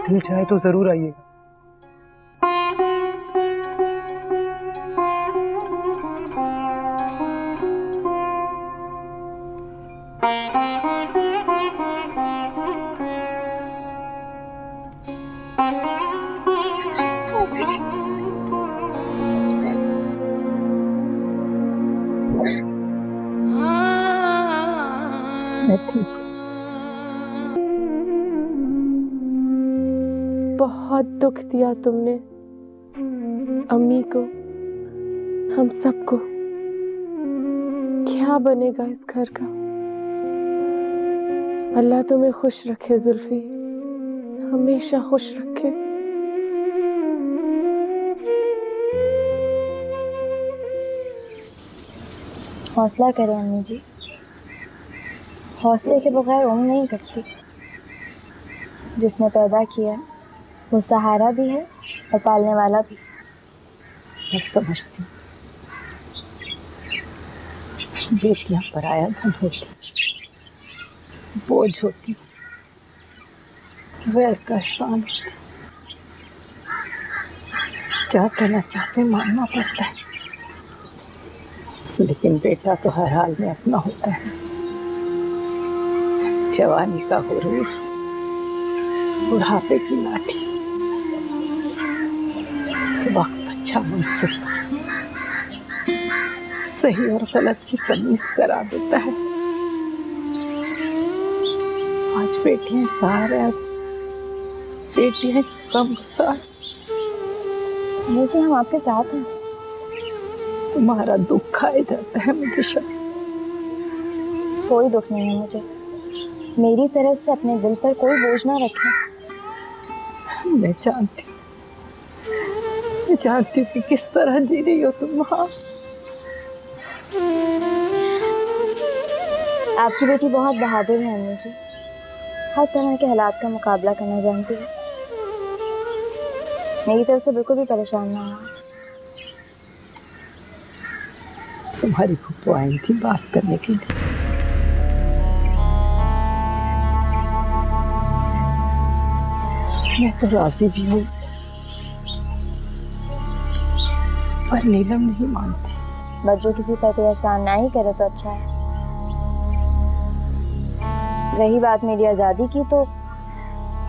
दिल चाहे तो जरूर आइएगा। मैं ठीक हूँ। बहुत दुख दिया तुमने अम्मी को, हम सबको। क्या बनेगा इस घर का? अल्लाह तुम्हें खुश रखे जुल्फी, हमेशा खुश रखे। हौसला करें अम्मी जी, हौसले के बगैर उम्र नहीं कटती। जिसने पैदा किया वो सहारा भी है और पालने वाला भी। मैं समझती हूँ, बेटियां पराया धन होती, बोझ होती, वैर का एहसान होती, चाहते न चाहते मानना पड़ता है। लेकिन बेटा तो हर हाल में अपना होता है। जवानी का गुरूर, बुढ़ापे की लाठी, वक्त अच्छा मुंसिफ सही और गलत की तमीज करा देता है। आज बेटियां सारे, बेटियां कम गुस्सा। मुझे हम आपके साथ हैं। तुम्हारा दुख खाए जाता है मुझे शक। कोई दुख नहीं है मुझे। मेरी तरफ से अपने दिल पर कोई बोझ ना रखें। मैं जानती हूँ कि किस तरह जी रही हो तुम वहाँ। आपकी बेटी बहुत बहादुर है अम्मी जी, हर तरह के हालात का मुकाबला करना जानती है। मेरी तरफ से बिल्कुल भी परेशान ना हो। तुम्हारी फूफो आई थी बात करने के लिए। मैं तो राजी भी हूँ, पर नीलम नहीं मानती। बस जो किसी पर कोई एहसान ना ही करे तो अच्छा है। रही बात मेरी आज़ादी की, तो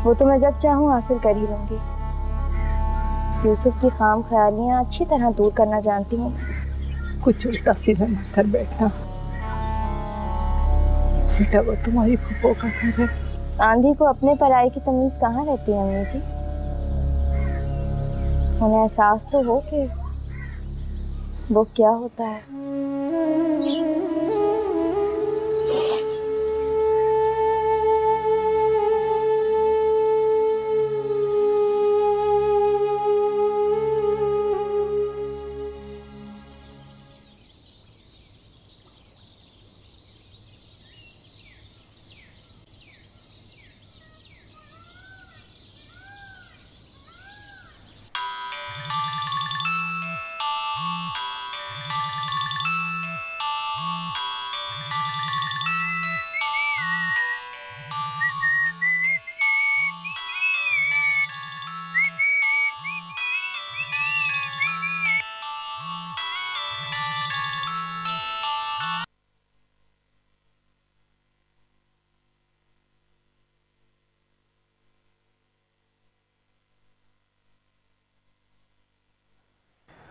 वो तो मैं जब चाहूँ हासिल कर ही लूंगी। यूसुफ की खाम ख्यालियाँ अच्छी तरह दूर करना जानती हूँ। कुछ उल्टा सीधा न कर बैठना बेटा, वो तुम्हारी फूफो का घर है। आंधी को अपने पराये की तमीज कहाँ रहती है अम्मी जी? उन्हें एहसास तो हो कि वो क्या होता है।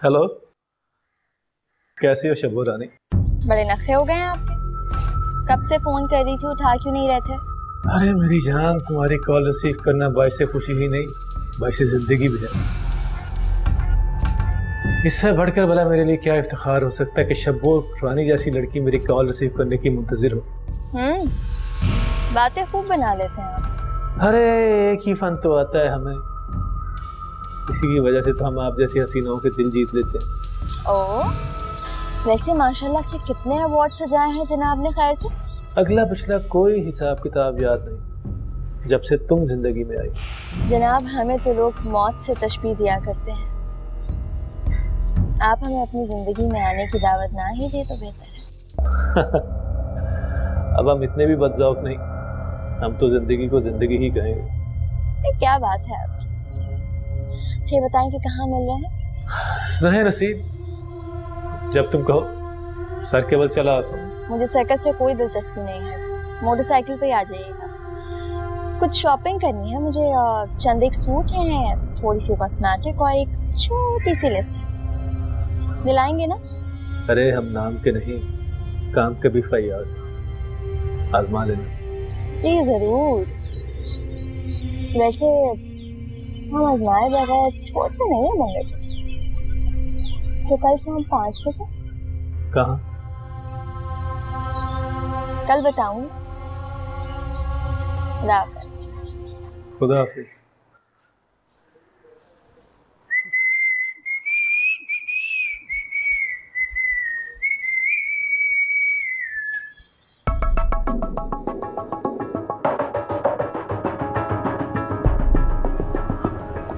हेलो, कैसी हो शब्बो रानी? बड़े नखरे हो गए हैं आपके। कब से फोन कर रही थी, उठा क्यों नहीं रहे थे? अरे मेरी जान, तुम्हारी कॉल रिसीव करना बाइसे खुशी ही नहीं, बाइसे जिंदगी भी है। इससे बढ़कर भला मेरे लिए क्या इफ्तिखार हो सकता है कि शब्बो रानी जैसी लड़की मेरी कॉल रिसीव करने की मुंतजिर हो। बातें खूब बना लेते हैं आप। अरे एक ही फन तो आता है हमें, इसी की वजह से तो हम आप जैसी हसीनाओं के दिल जीत लेते हैं। ओह, वैसे माशाल्लाह से कितने अवार्ड सजाए हैं जनाब ने खैर से? अगला पिछला कोई हिसाब किताब याद नहीं, जब से तुम जिंदगी में आई। जनाब, हमें तो लोग मौत से तशबीह दिया करते हैं। आप हमें अपनी जिंदगी में आने की दावत ना ही दे तो बेहतर है। अब हम इतने भी बदज़ौक नहीं, हम तो जिंदगी को जिंदगी ही कहेंगे। क्या बात है आपकी? अच्छा बताएं कि कहाँ मिल रहे हैं? ज़ाहिर नसीब, जब तुम कहो। सर केवल चला आता हूँ। मुझे सर्कस से कोई दिलचस्पी नहीं है, मोटरसाइकिल पे ही आ जाइएगा। कुछ शॉपिंग करनी है मुझे, चंद एक सूट हैं, थोड़ी सी कॉस्मेटिक और एक छोटी सी लिस्ट है। दिलाएंगे ना? अरे हम नाम के नहीं, काम के भी फैयाज, आजमा लेना। जी जरूर। वैसे हम आजमाए बगैर छोड़ते नहीं है मंगल। तो कल शाम 5 बजे? कहाँ? कल बताऊंगी। खुदा हाफिज। खुदा हाफिज।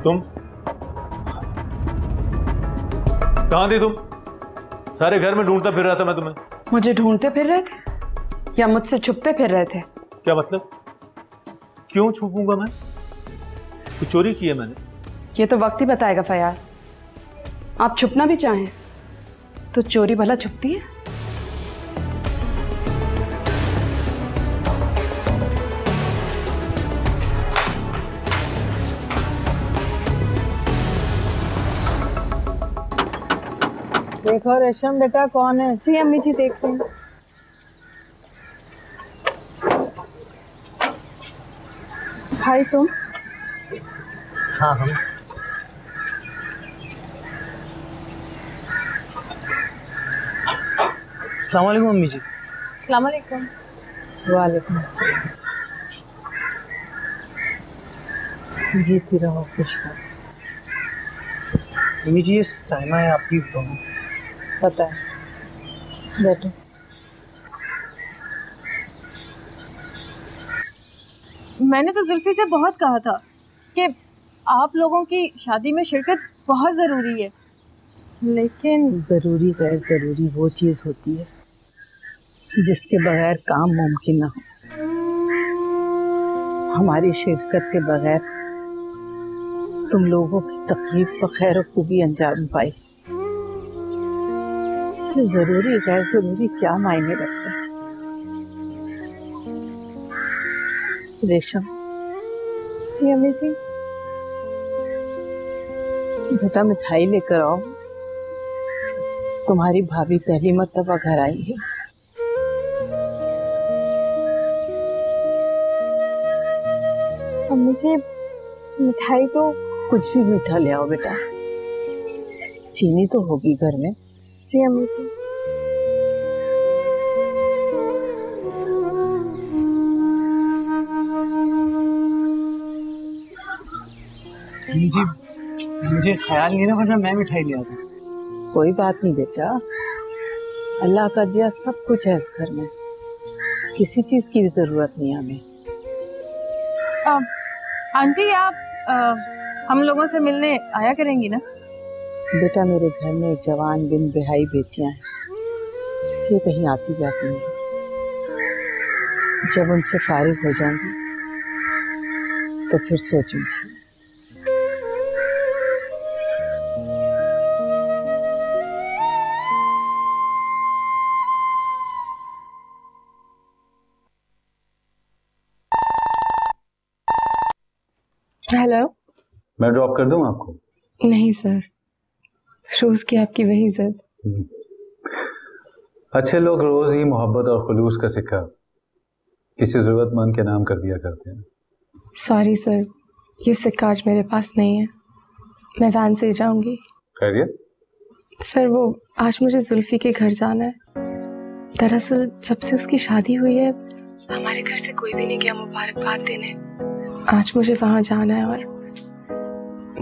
तुम कहाँ थी तुम? सारे घर में ढूंढता फिर रहा था मैं तुम्हें। मुझे ढूंढते फिर रहे थे या मुझसे छुपते फिर रहे थे? क्या मतलब? क्यों छुपूंगा मैं? कुछ चोरी की है मैंने? ये तो वक्त ही बताएगा फयाज। आप छुपना भी चाहें तो चोरी भला छुपती है? देखो रेशम बेटा कौन है? जी अम्मी जी देख रही हूँ। भाई तुम? हाँ हम। अस्सलाम वालेकुम अम्मी जी। अस्सलाम वालेकुम। वालेकुम अस्सलाम। जीती रहो खुश रहो। अम्मी जी ये साइमा है आपकी तो पता है। बैठो। मैंने तो जुल्फी से बहुत कहा था कि आप लोगों की शादी में शिरकत बहुत ज़रूरी है, लेकिन जरूरी गैर जरूरी वो चीज होती है जिसके बगैर काम मुमकिन ना हो। हमारी शिरकत के बगैर तुम लोगों की तकलीफ व खैर खूबी अंजाम पाई। जरूरी गैर जरूरी क्या मायने रखता है? रेशम जी अम्मी जी। बेटा मिठाई लेकर आओ, तुम्हारी भाभी पहली मर्तबा घर आई है। अम्मी जी मिठाई तो कुछ भी मीठा ले आओ बेटा, चीनी तो होगी घर में। जी अम्मी जी। अम्मी जी मुझे ख्याल नहीं ना, वरना मैं मिठाई ले आता। कोई बात नहीं बेटा, अल्लाह का दिया सब कुछ है इस घर में, किसी चीज की भी जरूरत नहीं हमें। आंटी आप हम लोगों से मिलने आया करेंगी ना? बेटा मेरे घर में जवान बिन बिहाई बेटियां हैं, इसलिए कहीं आती जाती हूँ। जब उनसे फारिग हो जाऊंगी तो फिर सोचूंगी। हेलो। मैं ड्रॉप कर दूं आपको? नहीं सर, रोज की आपकी वही जिद। अच्छे लोग रोज ही मोहब्बत और खुलूस का सिक्का किसी जरूरतमंद के नाम कर दिया करते हैं। सॉरी सर, ये सिक्का आज मेरे पास नहीं है, मैं वैन से जाऊंगी। खैरियत? सर वो आज मुझे जुल्फी के घर जाना है। दरअसल जब से उसकी शादी हुई है हमारे घर से कोई भी नहीं गया मुबारकबाद देने। आज मुझे वहाँ जाना है और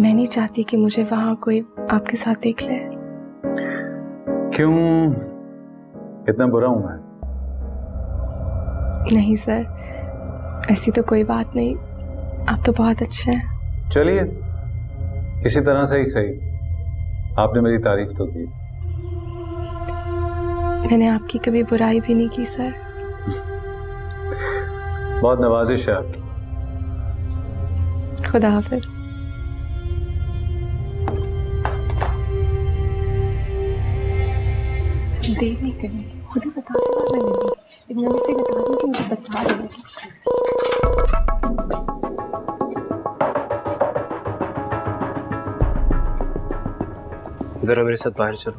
मैं नहीं चाहती कि मुझे वहाँ कोई आपके साथ देख ले। क्यों, इतना बुरा हूं मैं? नहीं सर, ऐसी तो कोई बात नहीं, आप तो बहुत अच्छे हैं। चलिए किसी तरह से ही सही, आपने मेरी तारीफ तो की। मैंने आपकी कभी बुराई भी नहीं की सर। बहुत नवाजिश है आपकी। खुदा हाफिज। देर नहीं करनी, खुद ही बता दो, मैं ले लूंगी। लेकिन मैं इससे बता दूं कि मुझे बता देना। जरा मेरे साथ बाहर चलो,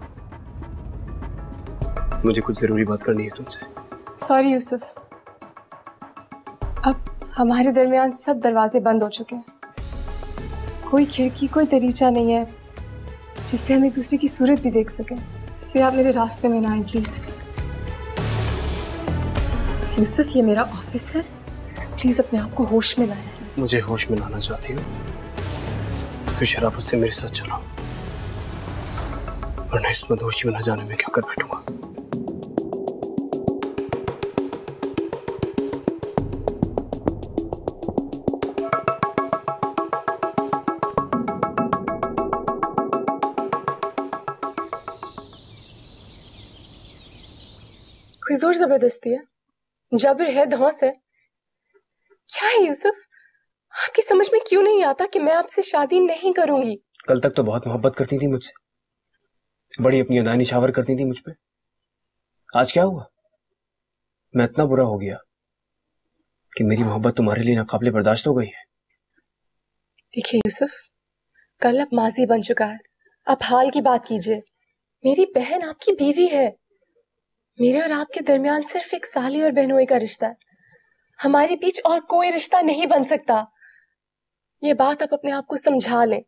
मुझे कुछ जरूरी बात करनी है तुमसे। सॉरी यूसुफ, अब हमारे दरमियान सब दरवाजे बंद हो चुके हैं। कोई खिड़की, कोई दरीचा नहीं है जिससे हम एक दूसरे की सूरत भी देख सकें। इसलिए आप मेरे रास्ते में ना आए प्लीज। यूसुफ, ये मेरा ऑफिस है, प्लीज अपने आप को होश में लाएं। मुझे होश में लाना चाहती हो तो शराफत से मेरे साथ चलो, वरना इस मदहोशी में न जाने में क्या कर बैठूंगा। कोई जोर जबरदस्ती है, जबर है, धौंस है, क्या है यूसुफ? आपकी समझ में क्यों नहीं आता कि मैं आपसे शादी नहीं करूंगी? कल तक तो बहुत मोहब्बत करती थी मुझसे, बड़ी अपनी अदाएं निछावर करती थी मुझ पे। आज क्या हुआ? मैं इतना बुरा हो गया कि मेरी मोहब्बत तुम्हारे लिए नाकाबिले बर्दाश्त हो गई है। देखिए यूसुफ, कल अब माजी बन चुका है, अब हाल की बात कीजिए। मेरी बहन आपकी बीवी है, मेरे और आपके दरमियान सिर्फ एक साली और बहनोई का रिश्ता है, हमारे बीच और कोई रिश्ता नहीं बन सकता। ये बात आप अपने आप को समझा लें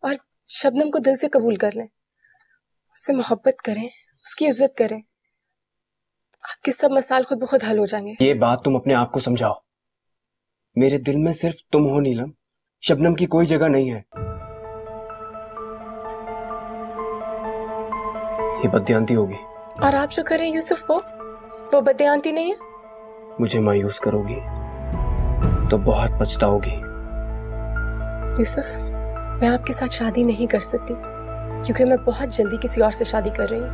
और शबनम को दिल से कबूल कर लें, उससे मोहब्बत करें, उसकी इज्जत करें। आपके सब मसाइल खुद ब खुद हल हो जाएंगे। ये बात तुम अपने आप को समझाओ, मेरे दिल में सिर्फ तुम हो नीलम, शबनम की कोई जगह नहीं है। ये बददियांती होगी। और आप जो करें यूसुफ, वो बददियांती नहीं है। मुझे मायूस करोगी तो बहुत पछताओगी। यूसुफ, मैं आपके साथ शादी नहीं कर सकती क्योंकि मैं बहुत जल्दी किसी और से शादी कर रही हूँ।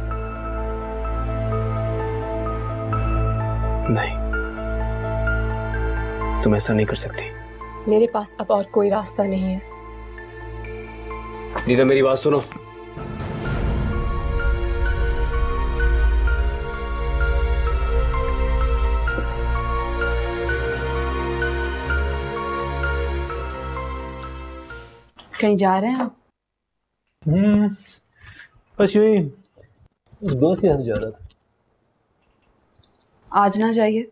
नहीं, तुम ऐसा नहीं कर सकती। मेरे पास अब और कोई रास्ता नहीं है। नीलम, मेरी बात सुनो। कहीं जा रहे हैं आप? बस यूं ही उस दोस्त के यहाँ जा रहा था। आज ना जाइए,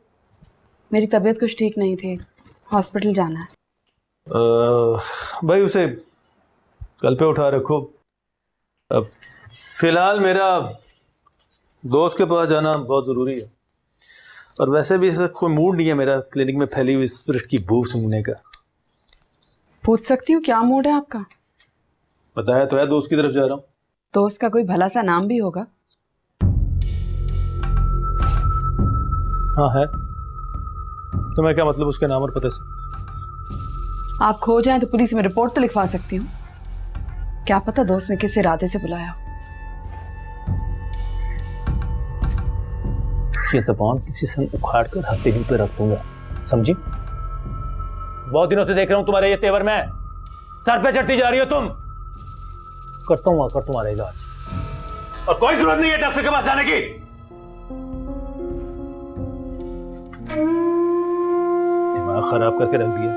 मेरी तबीयत कुछ ठीक नहीं थी, हॉस्पिटल जाना है। भाई उसे कल पे उठा रखो। अब फिलहाल मेरा दोस्त के पास जाना बहुत ज़रूरी है, और वैसे भी इस वक्त कोई मूड नहीं है मेरा क्लिनिक में फैली हुई स्पिरिट की बू सूंघने का। पूछ सकती हूँ क्या मूड है आपका? बताया तो है, दोस्त की तरफ जा रहा हूँ। दोस्त का कोई भला सा नाम भी होगा। हाँ है। तुम्हें क्या मतलब उसके नाम और पते से? आप खो जाएं तो पुलिस में रिपोर्ट तो लिखवा सकती हूँ। क्या पता दोस्त ने किस इरादे से बुलाया हो। ये ज़बान किसी सन उखाड़ कर हथेली पे रख दूंगा, समझी? बहुत दिनों से देख रहा हूं तुम्हारे ये तेवर में सर पे चढ़ती जा रही हो तुम। करता हूं आकर तुम्हारा इलाज, और कोई जरूरत नहीं है डॉक्टर के पास जाने की। दिमाग खराब करके रख दिया,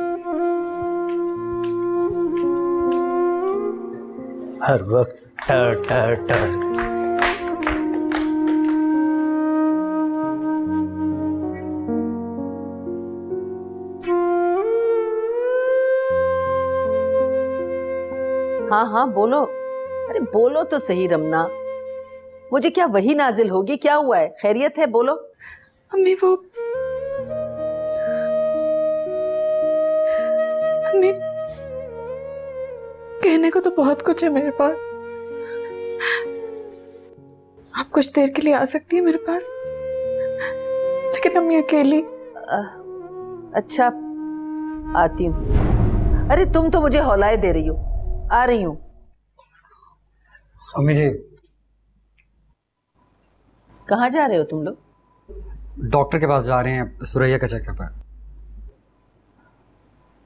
हर वक्त टर टर टर। हाँ हाँ बोलो, अरे बोलो तो सही रमना। मुझे क्या वही नाजिल होगी? क्या हुआ है? खैरियत है? बोलो। अम्मी अम्मी, कहने को तो बहुत कुछ है मेरे पास। आप कुछ देर के लिए आ सकती है मेरे पास, लेकिन अम्मी अकेली। अच्छा, आती हूँ। अरे तुम तो मुझे हौलाए दे रही हो। आ रही हूँ। अम्मी जी, कहाँ जा रहे हो तुम लोग? डॉक्टर के पास जा रहे हैं, सुरैया का चेकअप है।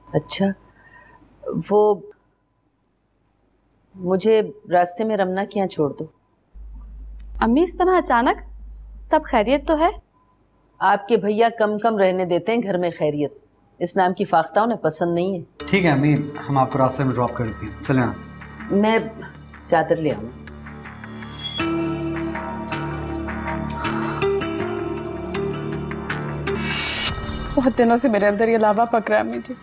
अच्छा, वो मुझे रास्ते में रमना के यहाँ छोड़ दो। अम्मी इस तरह अचानक? सब खैरियत तो है? आपके भैया कम कम रहने देते हैं घर में खैरियत। इस नाम की फाख्ता उन्हें पसंद नहीं है। ठीक है अम्मी, हम आपको रास्ते में ड्रॉप कर देते हैं। चलें आप। मैं चादर ले आऊँ? बहुत दिनों से मेरे अंदर ये लावा पक रहा है अम्मी जी।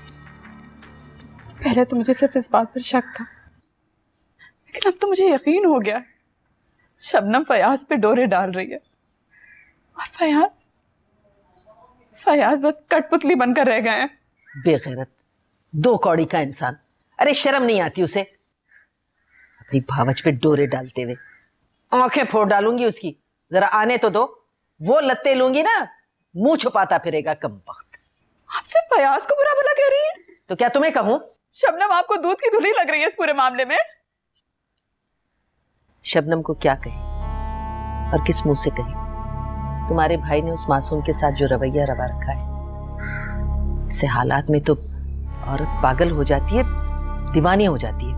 पहले तो मुझे सिर्फ इस बात पर शक था, लेकिन अब तो मुझे यकीन हो गया। शबनम फयाज पे डोरे डाल रही है और फयाज बस कठपुतली बनकर रह गए हैं। बेगैरत, दो कौड़ी का इंसान। अरे शर्म नहीं आती उसे? अपनी भावच पे डोरे डालते हुए। आंखें फोड़ डालूंगी उसकी, जरा आने तो दो। वो लत्ते लूंगी ना, मुंह छुपाता फिरेगा कमबख्त। आप सिर्फ फयाज को बुरा भला कह रही है? तो क्या तुम्हें कहूं? शबनम आपको दूध की धुली लग रही है इस पूरे मामले में। शबनम को क्या कहें और किस मुंह से कहें? तुम्हारे भाई ने उस मासूम के साथ जो रवैया रवा रखा है, ऐसे हालात में तो औरत पागल हो जाती है, दीवानी हो जाती है।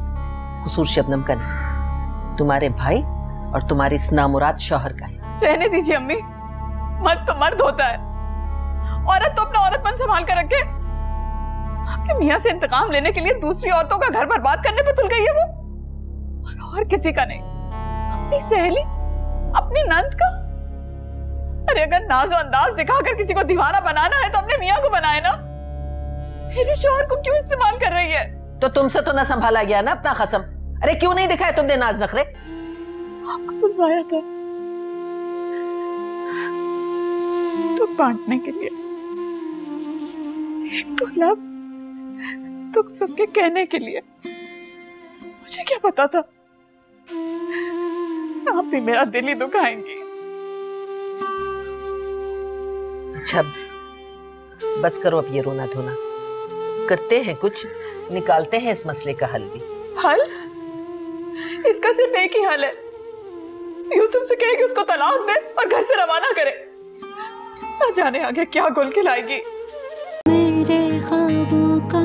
कसूर शबनम का नहीं, तुम्हारे भाई और तुम्हारे इस नामुराद शौहर का है। रहने दीजिए अम्मी, मर्द तो मर्द होता है, औरत तो अपना औरतपन संभाल कर रखे। आपके मियां से इंतकाम लेने के लिए दूसरी औरतों का घर बर्बाद करने पे तुल गई है वो, और किसी का नहीं। अपनी सहेली, अपनी नंद का। अरे अगर नाज़ो अंदाज दिखाकर किसी को दीवाना बनाना है तो अपने मियां को बनाए ना। मेरे शौहर को क्यों इस्तेमाल कर रही है? तो तुमसे तो ना संभाला गया ना अपना खसम। अरे क्यों नहीं दिखाए तुमने नाज नखरे? आपको बुलवाया था तो बांटने के लिए, एक तो लफ्ज दुख सुख के कहने के लिए। मुझे क्या पता था आप भी मेरा दिल ही दुखाएंगी। अच्छा बस करो अब ये रोना धोना, करते हैं कुछ, निकालते हैं इस मसले का हल भी। हल? इसका सिर्फ एक ही हल है, यूसुफ से कहे कि उसको तलाक दे और घर से रवाना करे। न जाने आगे क्या गुल खिलाएगी। मेरे ख्वाबों का